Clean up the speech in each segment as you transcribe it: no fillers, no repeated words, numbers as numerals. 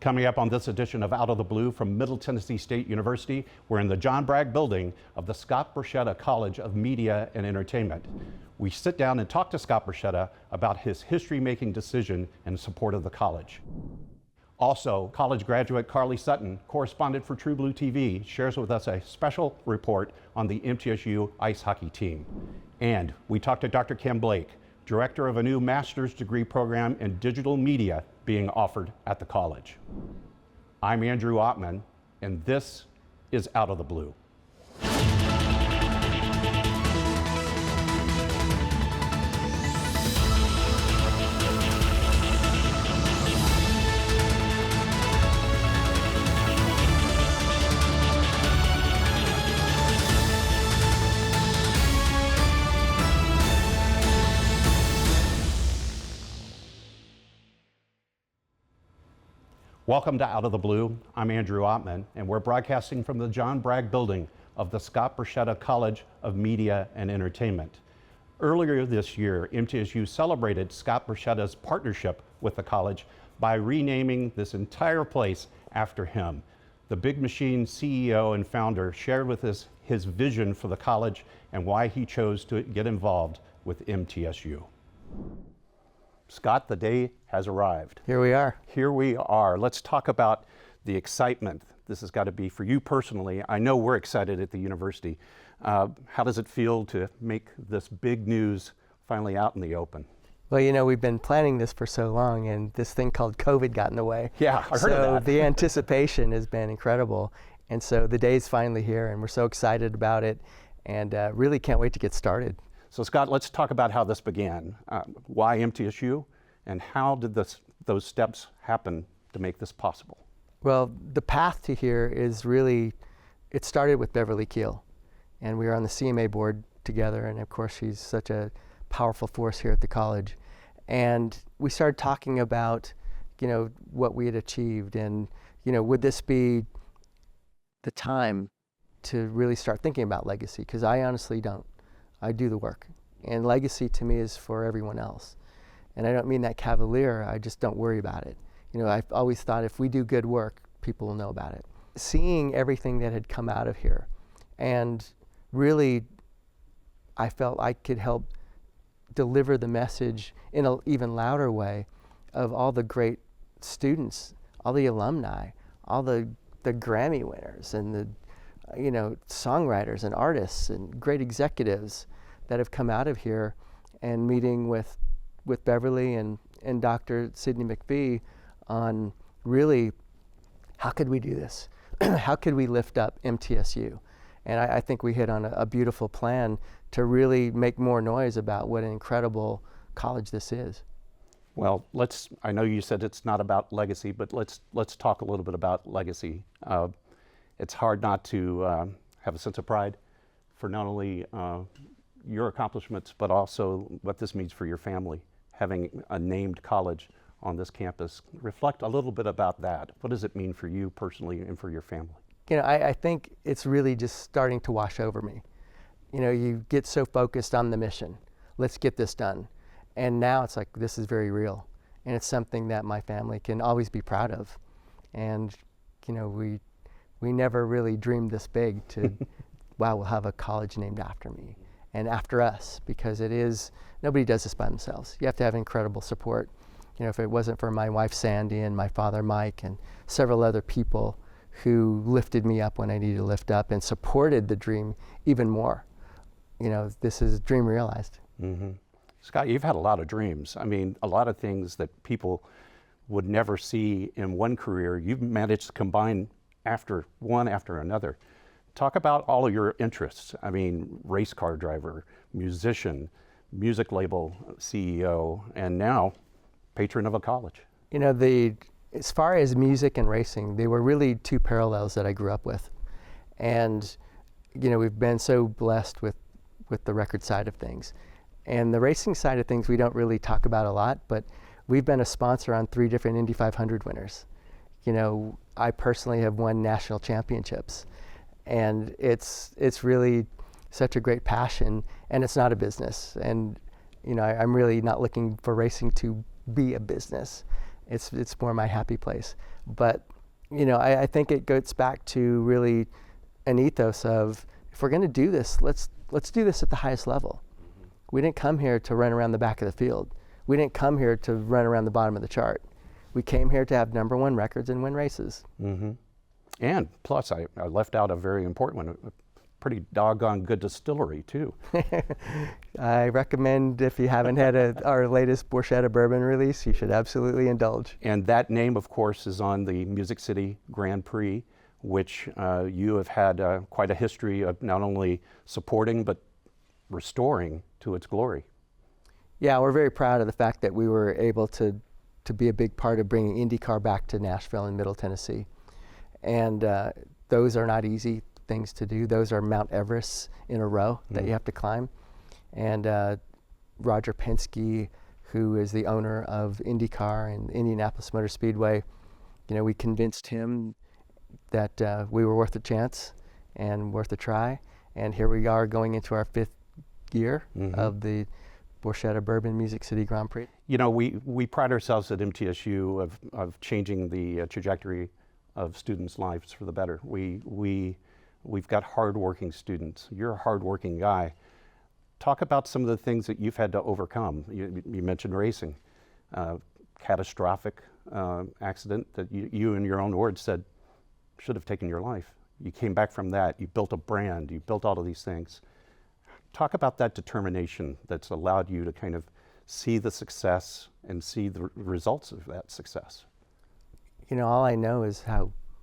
Coming up on this edition of Out of the Blue from Middle Tennessee State University, we're in the John Bragg building of the Scott Borchetta College of Media and Entertainment. We sit down and talk to Scott Borchetta about his history-making decision in support of the college. Also, college graduate Carly Sutton, correspondent for True Blue TV, shares with us a special report on the MTSU ice hockey team. And we talk to Dr. Kim Blake, director of a new master's degree program in digital media being offered at the college. I'm Andrew Ottman, and this is Out of the Blue. Welcome to Out of the Blue. I'm Andrew Ottman, and we're broadcasting from the John Bragg building of the Scott Borchetta College of Media and Entertainment. Earlier this year, MTSU celebrated Scott Borchetta's partnership with the college by renaming this entire place after him. The Big Machine CEO and founder shared with us his vision for the college and why he chose to get involved with MTSU. Scott, the day has arrived. Here we are. Here we are. Let's talk about the excitement. This has got to be for you personally. I know we're excited at the university. How does it feel to make this big news finally out in the open? Well, you know, we've been planning this for so long, and this thing called COVID got in the way. Yeah, I heard of that. So the anticipation has been incredible. And so the day's finally here, and we're so excited about it, and really can't wait to get started. So Scott, let's talk about how this began. Why MTSU, and how did those steps happen to make this possible? Well, the path to here is really, it started with Beverly Keel, and we were on the CMA board together, and of course she's such a powerful force here at the college. And we started talking about, you know, what we had achieved, and, you know, would this be the time to really start thinking about legacy? Because I honestly don't. I do the work, and legacy to me is for everyone else. And I don't mean that cavalier, I just don't worry about it. You know, I've always thought if we do good work, people will know about it. Seeing everything that had come out of here, and really I felt I could help deliver the message in an even louder way of all the great students, all the alumni, all the Grammy winners, and the songwriters and artists and great executives that have come out of here, and meeting with Beverly and Dr. Sidney McPhee on really how could we do this? How could we lift up MTSU? And I think we hit on a beautiful plan to really make more noise about what an incredible college this is. Well, I know you said it's not about legacy, but let's talk a little bit about legacy. It's hard not to have a sense of pride for not only your accomplishments, but also what this means for your family, having a named college on this campus. Reflect a little bit about that. What does it mean for you personally and for your family? You know, I think it's really just starting to wash over me. You know, you get so focused on the mission. Let's get this done. And now it's like, this is very real. And it's something that my family can always be proud of. And, you know, we never really dreamed this big to, wow, we'll have a college named after me and after us, because it is, nobody does this by themselves. You have to have incredible support. You know, if it wasn't for my wife, Sandy, and my father, Mike, and several other people who lifted me up when I needed to lift up and supported the dream even more, you know, this is a dream realized. Mm-hmm. Scott, you've had a lot of dreams. I mean, a lot of things that people would never see in one career, you've managed to combine one after another. Talk about all of your interests. I mean, race car driver, musician, music label CEO, and now patron of a college. You know, as far as music and racing, they were really two parallels that I grew up with. And, you know, we've been so blessed with the record side of things. And the racing side of things we don't really talk about a lot, but we've been a sponsor on 3 different Indy 500 winners. You know, I personally have won national championships, and it's really such a great passion, and it's not a business. And, you know, I'm really not looking for racing to be a business. It's more my happy place. But I think it goes back to really an ethos of, if we're going to do this, let's do this at the highest level. We didn't come here to run around the back of the field. We didn't come here to run around the bottom of the chart. We came here to have #1 records and win races. Mm-hmm. And plus, I left out a very important one, a pretty doggone good distillery, too. I recommend, if you haven't had our latest Borchetta bourbon release, you should absolutely indulge. And that name, of course, is on the Music City Grand Prix, which you have had quite a history of not only supporting, but restoring to its glory. Yeah, we're very proud of the fact that we were able to be a big part of bringing IndyCar back to Nashville and Middle Tennessee. And those are not easy things to do. Those are Mount Everest in a row that you have to climb. And Roger Penske, who is the owner of IndyCar and Indianapolis Motor Speedway, we convinced him that we were worth a chance and worth a try. And here we are going into our 5th year of the Borchetta Bourbon Music City Grand Prix. We pride ourselves at MTSU of changing the trajectory of students' lives for the better. We've got hardworking students. You're a hardworking guy. Talk about some of the things that you've had to overcome. You mentioned racing, catastrophic accident that you in your own words said should have taken your life. You came back from that. You built a brand. You built all of these things. Talk about that determination that's allowed you to kind of see the success and see the results of that success. All I know is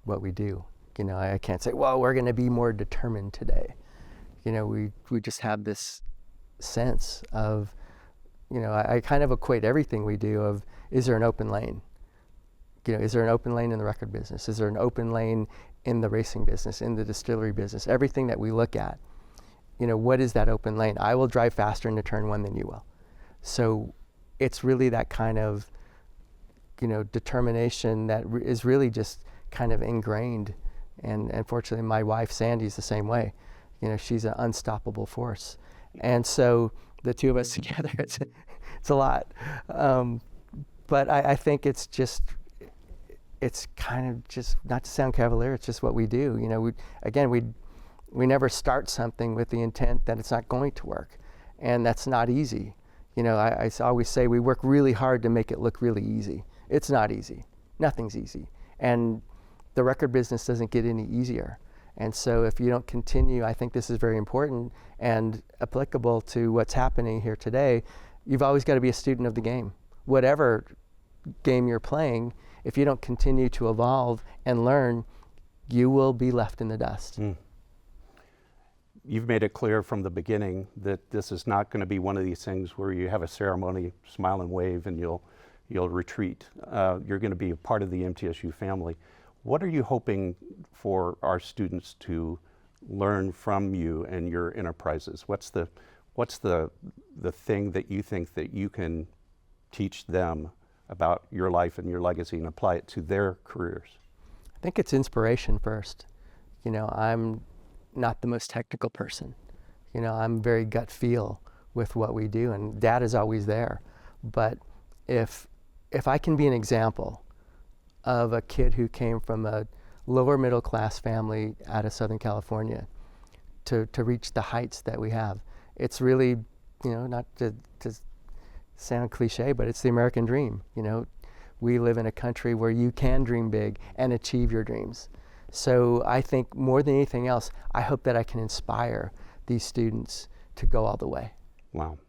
what we do. I can't say, well, we're going to be more determined today. We just have this sense of, I kind of equate everything we do of, is there an open lane? Is there an open lane in the record business? Is there an open lane in the racing business, in the distillery business? Everything that we look at, what is that open lane? I will drive faster into turn 1 than you will. So it's really that kind of, determination that is really just kind of ingrained. And unfortunately, my wife, Sandy's the same way. She's an unstoppable force. And so the two of us together, it's a lot. But I think it's kind of just, not to sound cavalier, it's just what we do. We never start something with the intent that it's not going to work. And that's not easy. I always say we work really hard to make it look really easy. It's not easy. Nothing's easy. And the record business doesn't get any easier. And so if you don't continue, I think this is very important and applicable to what's happening here today. You've always got to be a student of the game. Whatever game you're playing, if you don't continue to evolve and learn, you will be left in the dust. You've made it clear from the beginning that this is not going to be one of these things where you have a ceremony, smile and wave, and you'll retreat. You're going to be a part of the MTSU family. What are you hoping for our students to learn from you and your enterprises? What's the thing that you think that you can teach them about your life and your legacy and apply it to their careers? I think it's inspiration first. I'm not the most technical person. I'm very gut feel with what we do, and Dad is always there. But if I can be an example of a kid who came from a lower middle class family out of Southern California to reach the heights that we have, it's really, not to sound cliche, but it's the American dream. We live in a country where you can dream big and achieve your dreams. So I think more than anything else, I hope that I can inspire these students to go all the way. Wow.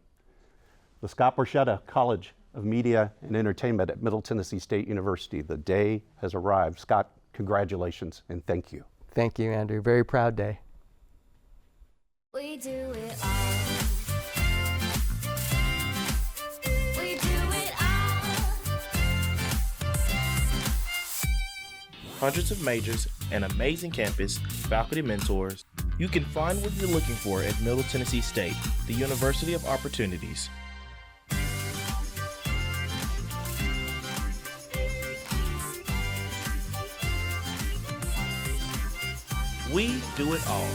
The Scott Borchetta College of Media and Entertainment at Middle Tennessee State University. The day has arrived. Scott, congratulations and thank you. Thank you, Andrew. Very proud day. We do it all. We do it all. Hundreds of majors, an amazing campus, faculty mentors. You can find what you're looking for at Middle Tennessee State, the University of Opportunities. We do it all.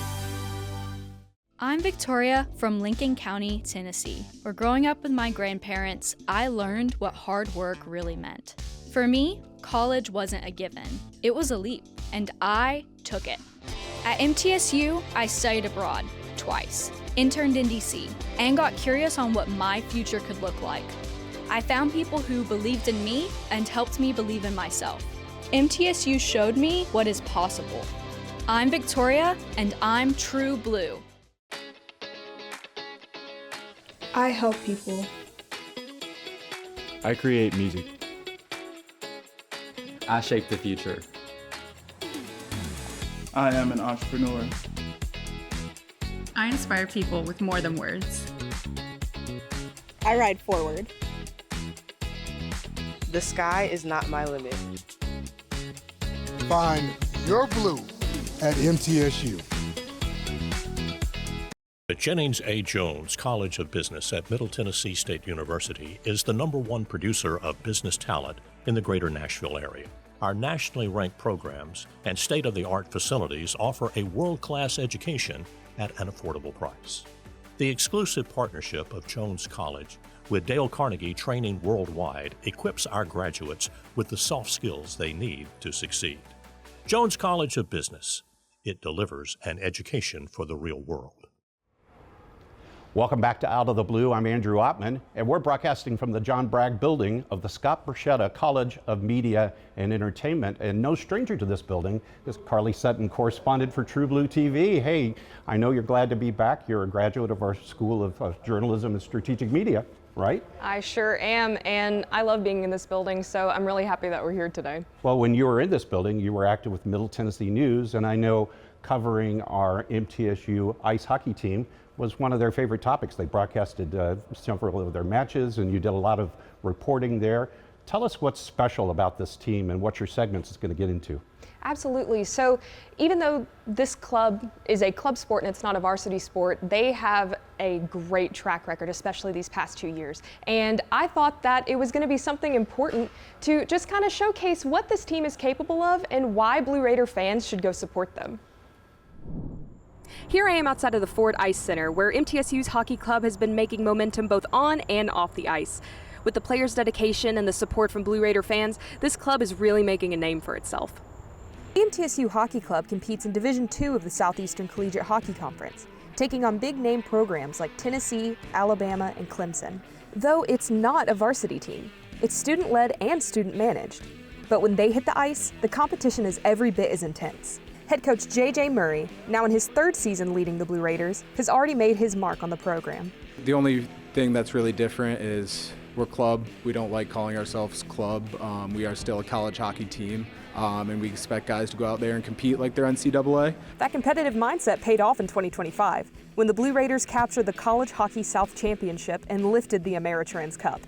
I'm Victoria from Lincoln County, Tennessee, where growing up with my grandparents, I learned what hard work really meant. For me, college wasn't a given. It was a leap, and I took it. At MTSU, I studied abroad twice, interned in DC, and got curious on what my future could look like. I found people who believed in me and helped me believe in myself. MTSU showed me what is possible. I'm Victoria, and I'm true blue. I help people. I create music. I shape the future. I am an entrepreneur. I inspire people with more than words. I ride forward. The sky is not my limit. Find your blue at MTSU. The Jennings A. Jones College of Business at Middle Tennessee State University is the #1 producer of business talent in the greater Nashville area. Our nationally ranked programs and state-of-the-art facilities offer a world-class education at an affordable price. The exclusive partnership of Jones College with Dale Carnegie Training Worldwide equips our graduates with the soft skills they need to succeed. Jones College of Business. It delivers an education for the real world. Welcome back to Out of the Blue. I'm Andrew Ottman, and we're broadcasting from the John Bragg building of the Scott Borchetta College of Media and Entertainment. And no stranger to this building is Carly Sutton, correspondent for True Blue TV. Hey, I know you're glad to be back. You're a graduate of our School of Journalism and Strategic Media, right? I sure am, and I love being in this building, so I'm really happy that we're here today. Well, when you were in this building, you were active with Middle Tennessee News, and I know covering our MTSU ice hockey team was one of their favorite topics. They broadcasted several of their matches, and you did a lot of reporting there. Tell us what's special about this team and what your segments is going to get into. Absolutely. So even though this club is a club sport and it's not a varsity sport, they have a great track record, especially these past 2 years. And I thought that it was going to be something important to just kind of showcase what this team is capable of and why Blue Raider fans should go support them. Here I am outside of the Ford Ice Center, where MTSU's hockey club has been making momentum both on and off the ice. With the players' dedication and the support from Blue Raider fans, this club is really making a name for itself. The MTSU Hockey Club competes in Division II of the Southeastern Collegiate Hockey Conference, taking on big-name programs like Tennessee, Alabama, and Clemson. Though it's not a varsity team, it's student-led and student-managed. But when they hit the ice, the competition is every bit as intense. Head coach J.J. Murray, now in his 3rd season leading the Blue Raiders, has already made his mark on the program. The only thing that's really different is we're club. We don't like calling ourselves club. We are still a college hockey team, and we expect guys to go out there and compete like they're NCAA. That competitive mindset paid off in 2025, when the Blue Raiders captured the College Hockey South Championship and lifted the Ameritrans Cup.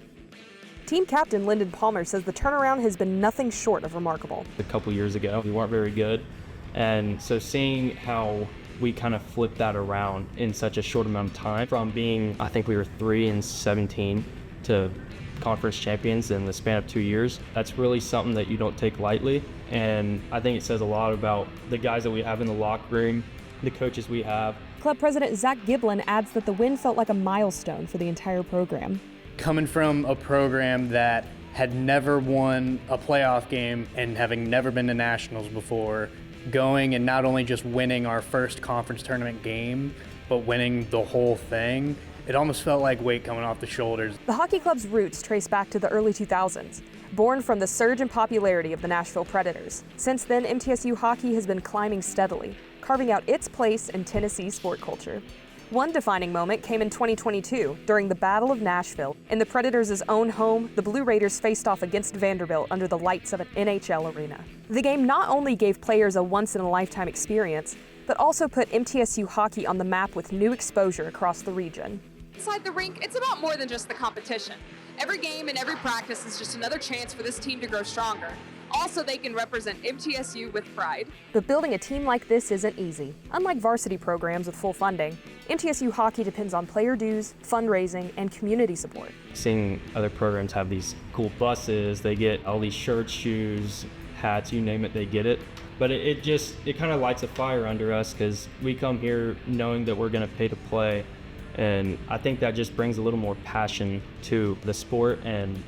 Team captain Lyndon Palmer says the turnaround has been nothing short of remarkable. A couple years ago, we weren't very good. And so seeing how we kind of flipped that around in such a short amount of time, from being, I think we were 3-17 to conference champions in the span of 2 years, that's really something that you don't take lightly. And I think it says a lot about the guys that we have in the locker room, the coaches we have. Club president Zach Giblin adds that the win felt like a milestone for the entire program. Coming from a program that had never won a playoff game and having never been to nationals before, going and not only just winning our first conference tournament game, but winning the whole thing, it almost felt like weight coming off the shoulders. The hockey club's roots trace back to the early 2000s, born from the surge in popularity of the Nashville Predators. Since then, MTSU hockey has been climbing steadily, carving out its place in Tennessee sport culture. One defining moment came in 2022 during the Battle of Nashville. In the Predators' own home, the Blue Raiders faced off against Vanderbilt under the lights of an NHL arena. The game not only gave players a once-in-a-lifetime experience, but also put MTSU hockey on the map with new exposure across the region. Inside the rink, it's about more than just the competition. Every game and every practice is just another chance for this team to grow stronger. Also, they can represent MTSU with pride. But building a team like this isn't easy. Unlike varsity programs with full funding, MTSU hockey depends on player dues, fundraising, and community support. Seeing other programs have these cool buses, they get all these shirts, shoes, hats, you name it, they get it. But it kind of lights a fire under us because we come here knowing that we're going to pay to play. And I think that just brings a little more passion to the sport, and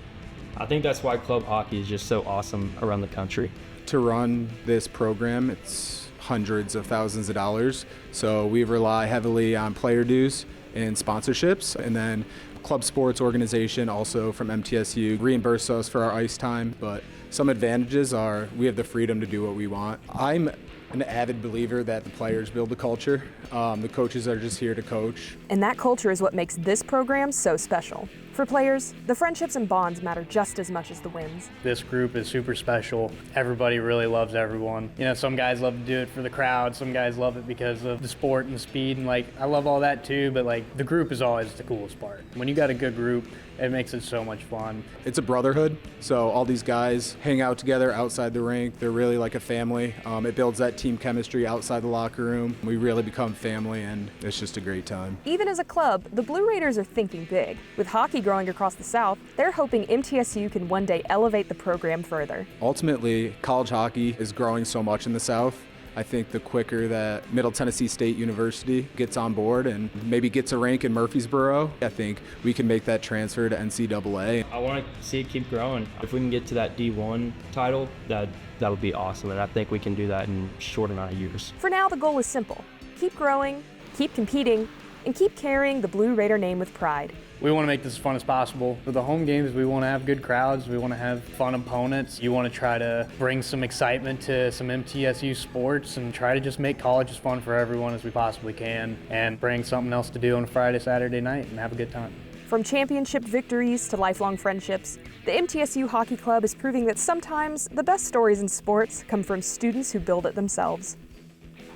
I think that's why club hockey is just so awesome around the country. To run this program, it's hundreds of thousands of dollars. So we rely heavily on player dues and sponsorships. And then club sports organization also from MTSU reimburse us for our ice time. But some advantages are we have the freedom to do what we want. I'm an avid believer that the players build the culture. The coaches are just here to coach. And that culture is what makes this program so special. For players, the friendships and bonds matter just as much as the wins. This group is super special. Everybody really loves everyone. You know, some guys love to do it for the crowd. Some guys love it because of the sport and the speed. And like, I love all that too, but like the group is always the coolest part. When you got a good group, it makes it so much fun. It's a brotherhood, so all these guys hang out together outside the rink. They're really like a family. It builds that team chemistry outside the locker room. We really become family, and it's just a great time. Even as a club, the Blue Raiders are thinking big. With hockey growing across the South, they're hoping MTSU can one day elevate the program further. Ultimately, college hockey is growing so much in the South. I think the quicker that Middle Tennessee State University gets on board and maybe gets a rank in Murfreesboro, I think we can make that transfer to NCAA. I want to see it keep growing. If we can get to that D1 title, that would be awesome, and I think we can do that in a short amount of years. For now, the goal is simple. Keep growing, keep competing, and keep carrying the Blue Raider name with pride. We want to make this as fun as possible. For the home games, we want to have good crowds. We want to have fun opponents. You want to try to bring some excitement to some MTSU sports and try to just make college as fun for everyone as we possibly can and bring something else to do on a Friday, Saturday night and have a good time. From championship victories to lifelong friendships, the MTSU Hockey Club is proving that sometimes the best stories in sports come from students who build it themselves.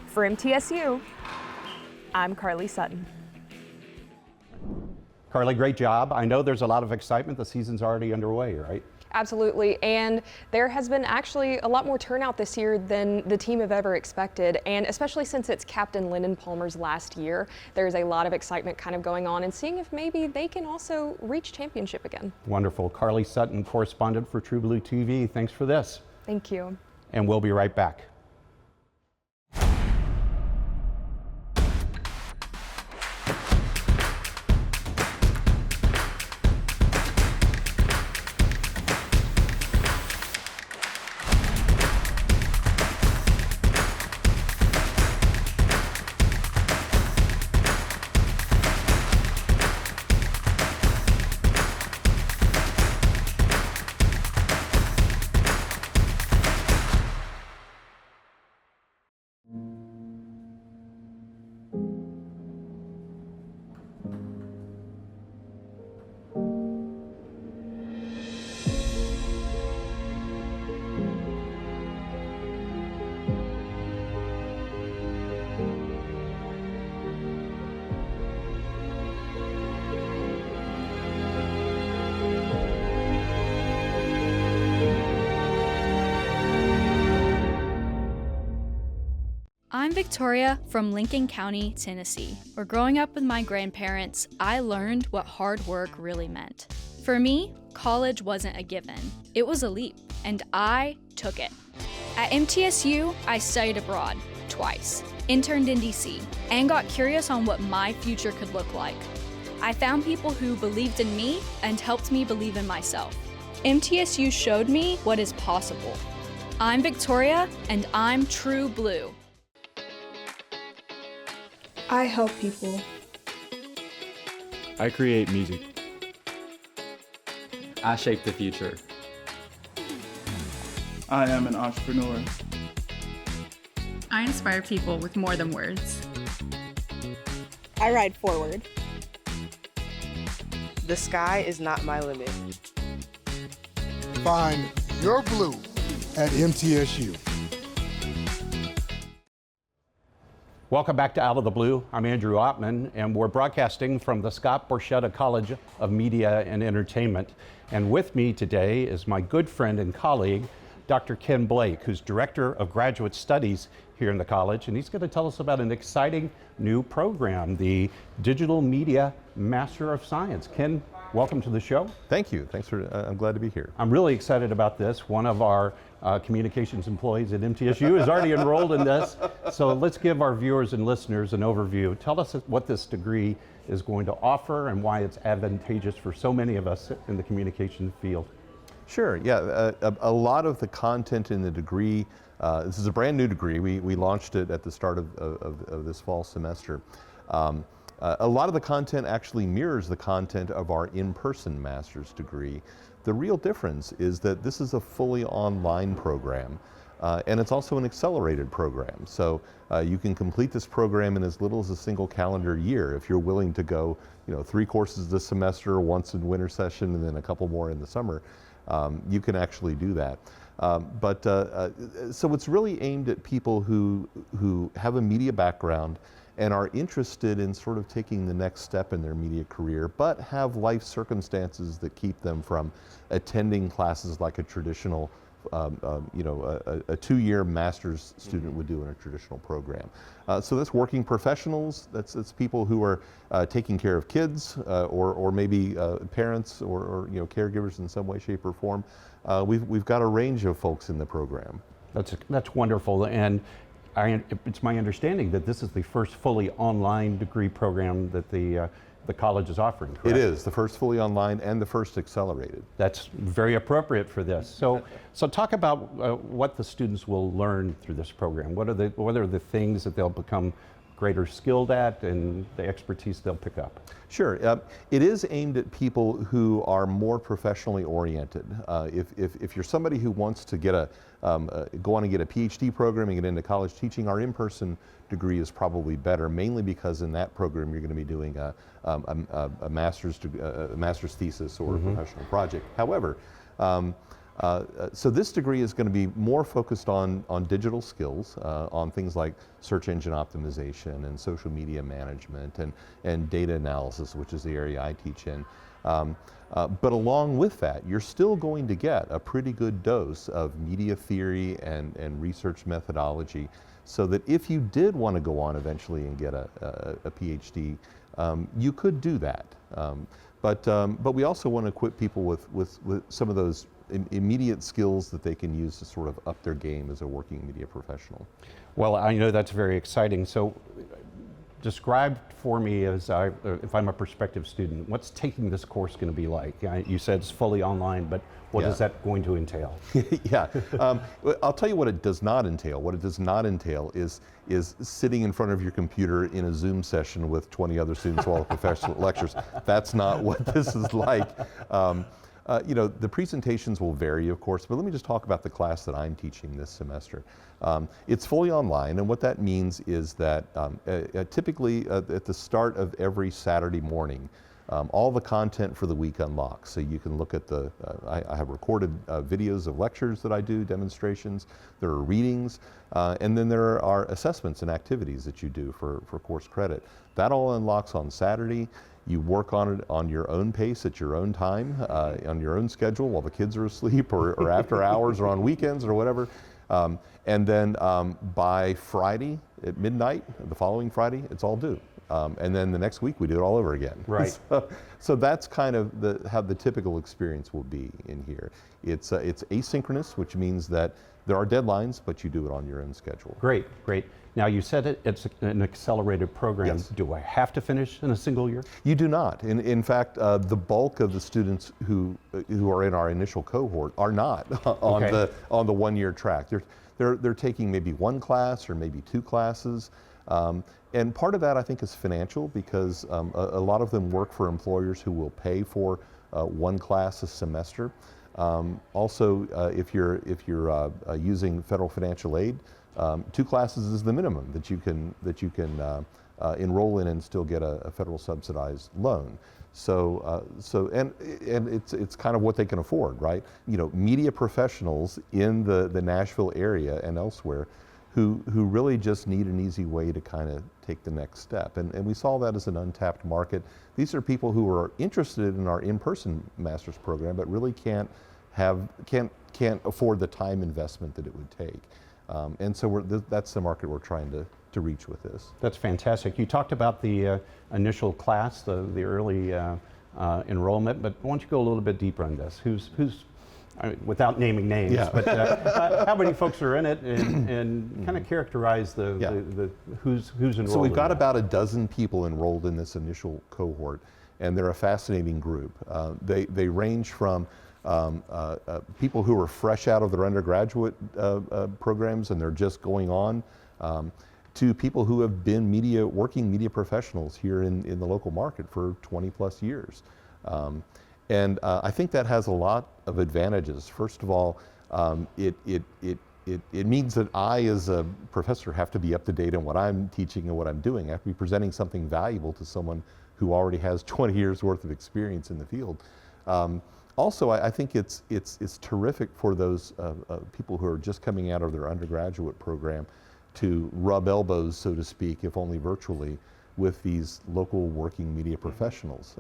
For MTSU, I'm Carly Sutton. Carly, great job. I know there's a lot of excitement. The season's already underway, right? Absolutely, and there has been actually a lot more turnout this year than the team have ever expected, and especially since it's Captain Lyndon Palmer's last year, there's a lot of excitement kind of going on and seeing if maybe they can also reach championship again. Wonderful. Carly Sutton, correspondent for True Blue TV. Thanks for this. Thank you. And we'll be right back. I'm Victoria from Lincoln County, Tennessee, where growing up with my grandparents, I learned what hard work really meant. For me, college wasn't a given. It was a leap, and I took it. At MTSU, I studied abroad twice, interned in DC, and got curious on what my future could look like. I found people who believed in me and helped me believe in myself. MTSU showed me what is possible. I'm Victoria, and I'm True Blue. I help people. I create music. I shape the future. I am an entrepreneur. I inspire people with more than words. I ride forward. The sky is not my limit. Find your blue at MTSU. Welcome back to Out of the Blue. I'm Andrew Ottman, and we're broadcasting from the Scott Borchetta College of Media and Entertainment. And with me today is my good friend and colleague, Dr. Ken Blake, who's Director of Graduate Studies here in the college, and he's going to tell us about an exciting new program, the Digital Media Master of Science. Ken, welcome to the show. Thank you. Thanks for, I'm glad to be here. I'm really excited about this. One of our communications employees at MTSU is already enrolled in this. So let's give our viewers and listeners an overview. Tell us what this degree is going to offer and why it's advantageous for so many of us in the communication field. Sure, yeah. A lot of the content in the degree, this is a brand new degree. We launched it at the start of this fall semester. A lot of the content actually mirrors the content of our in-person master's degree. The real difference is that this is a fully online program. And it's also an accelerated program. So you can complete this program in as little as a single calendar year if you're willing to go, 3 courses this semester, once in winter session, and then a couple more in the summer. You can actually do that. So it's really aimed at people who have a media background and are interested in sort of taking the next step in their media career, but have life circumstances that keep them from attending classes like a traditional a 2-year master's student would do in a traditional program. So that's working professionals, that's people who are taking care of kids or maybe parents or caregivers in some way, shape, or form. We've got a range of folks in the program. That's wonderful, and it's my understanding that this is the first fully online degree program that the college is offering, correct? It is, the first fully online and the first accelerated. That's very appropriate for this. So talk about what the students will learn through this program. What are the things that they'll become greater skilled at and the expertise they'll pick up? Sure. It is aimed at people who are more professionally oriented. If you're somebody who wants to get go on and get a PhD program and get into college teaching, our in-person degree is probably better, mainly because in that program you're going to be doing a master's thesis or a professional project. However, so this degree is going to be more focused on digital skills, on things like search engine optimization and social media management and data analysis, which is the area I teach in. But along with that, you're still going to get a pretty good dose of media theory and research methodology, so that if you did want to go on eventually and get a PhD, you could do that. But we also want to equip people with some of those immediate skills that they can use to sort of up their game as a working media professional. Well, I know that's very exciting. So describe for me, as if I'm a prospective student, what's taking this course going to be like? You said it's fully online, but what is that going to entail? Yeah, I'll tell you what it does not entail. What it does not entail is sitting in front of your computer in a Zoom session with 20 other students while professional lectures. That's not what this is like. The presentations will vary, of course, but let me just talk about the class that I'm teaching this semester. It's fully online, and what that means is that typically at the start of every Saturday morning, all the content for the week unlocks. So you can look at I have recorded videos of lectures that I do, demonstrations, there are readings, and then there are assessments and activities that you do for course credit. That all unlocks on Saturday. You work on it on your own pace at your own time, on your own schedule while the kids are asleep or after hours or on weekends or whatever. And then by Friday at midnight, the following Friday, it's all due. And then the next week we do it all over again. Right. So that's kind of how the typical experience will be in here. It's asynchronous, which means that there are deadlines, but you do it on your own schedule. Great, great. Now you said it's an accelerated program. Yes. Do I have to finish in a single year? You do not. In fact, the bulk of the students who are in our initial cohort are not on the 1-year track. They're taking maybe 1 class or maybe 2 classes. And part of that, I think, is financial, because a lot of them work for employers who will pay for 1 class a semester. Also, if you're using federal financial aid, 2 classes is the minimum that you can enroll in and still get a federal subsidized loan. And it's kind of what they can afford, right? Media professionals in the Nashville area and elsewhere who really just need an easy way to kind of take the next step. And we saw that as an untapped market. These are people who are interested in our in-person master's program, but really can't afford the time investment that it would take. And so that's the market we're trying to reach with this. That's fantastic. You talked about the initial class, the early enrollment, but why don't you go a little bit deeper on this? Who's without naming names, but how many folks are in it, and kind of characterize the who's enrolled? So we've got about a dozen people enrolled in this initial cohort, and they're a fascinating group. They range from people who are fresh out of their undergraduate programs and they're just going on, to people who have been working media professionals here in the local market for 20 plus years. And I think that has a lot of advantages. First of all, it means that I, as a professor, have to be up to date on what I'm teaching and what I'm doing. I have to be presenting something valuable to someone who already has 20 years worth of experience in the field. Also, I think it's terrific for those people who are just coming out of their undergraduate program to rub elbows, so to speak, if only virtually, with these local working media professionals.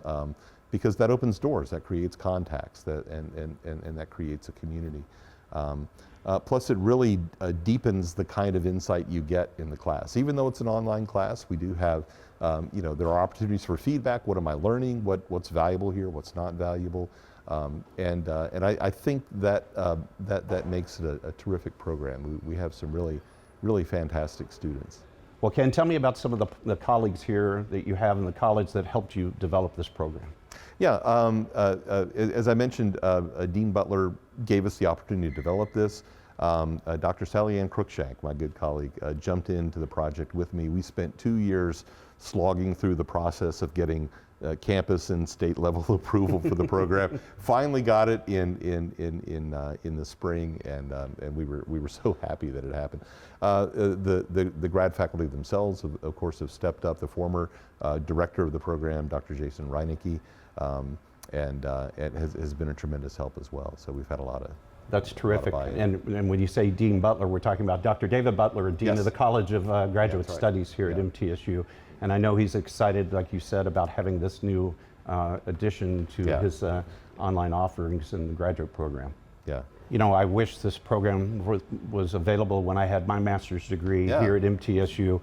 Because that opens doors, that creates contacts, and that creates a community. Plus, it really deepens the kind of insight you get in the class. Even though it's an online class, we do have, there are opportunities for feedback. What am I learning? What's valuable here? What's not valuable? And I think that makes it a terrific program. We have some really fantastic students. Well, Ken, tell me about some of the colleagues here that you have in the college that helped you develop this program. Yeah, as I mentioned, Dean Butler gave us the opportunity to develop this. Dr. Sally Ann Cruikshank, my good colleague, jumped into the project with me. We spent 2 years slogging through the process of getting campus and state level approval for the program. Finally got it in the spring, and we were so happy that it happened. The grad faculty themselves, of course, have stepped up. The former director of the program, Dr. Jason Reinecke, and has been a tremendous help as well. So we've had a lot of. That's terrific. And when you say Dean Butler, we're talking about Dr. David Butler, Dean of the College of Graduate Studies here at MTSU. And I know he's excited, like you said, about having this new addition to his online offerings in the graduate program. Yeah. You know, I wish this program was available when I had my master's degree here at MTSU.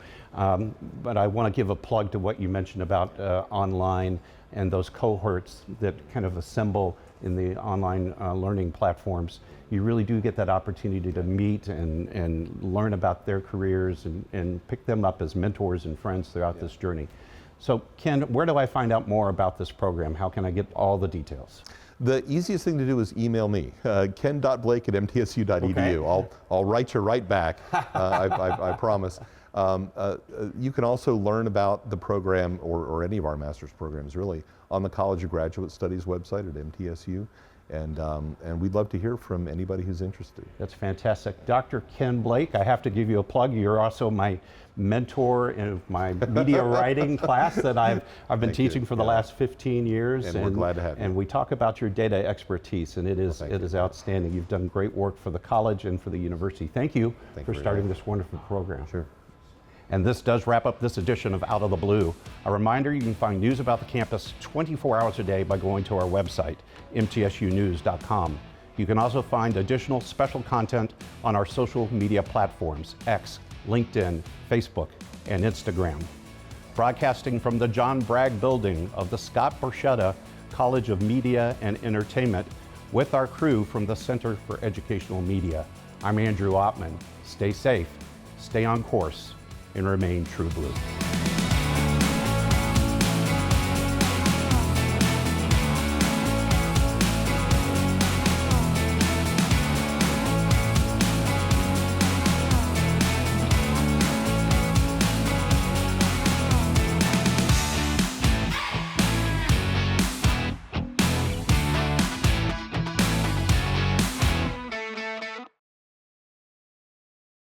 But I want to give a plug to what you mentioned about online and those cohorts that kind of assemble in the online learning platforms. You really do get that opportunity to meet and learn about their careers and pick them up as mentors and friends throughout this journey. So Ken, where do I find out more about this program? How can I get all the details? The easiest thing to do is email me, ken.blake@mtsu.edu. Okay. I'll write you right back, I promise. You can also learn about the program or any of our master's programs really on the College of Graduate Studies website at MTSU. And we'd love to hear from anybody who's interested. That's fantastic. Dr. Ken Blake, I have to give you a plug. You're also my mentor in my media writing class that I've been teaching for the last 15 years. And we're glad to have you. And we talk about your data expertise, and it is outstanding. You've done great work for the college and for the university. Thank you for starting this wonderful program. Sure. And this does wrap up this edition of Out of the Blue. A reminder, you can find news about the campus 24 hours a day by going to our website, mtsunews.com. You can also find additional special content on our social media platforms, X, LinkedIn, Facebook, and Instagram. Broadcasting from the John Bragg building of the Scott Borchetta College of Media and Entertainment with our crew from the Center for Educational Media. I'm Andrew Ottman. Stay safe, stay on course, and remain true blue.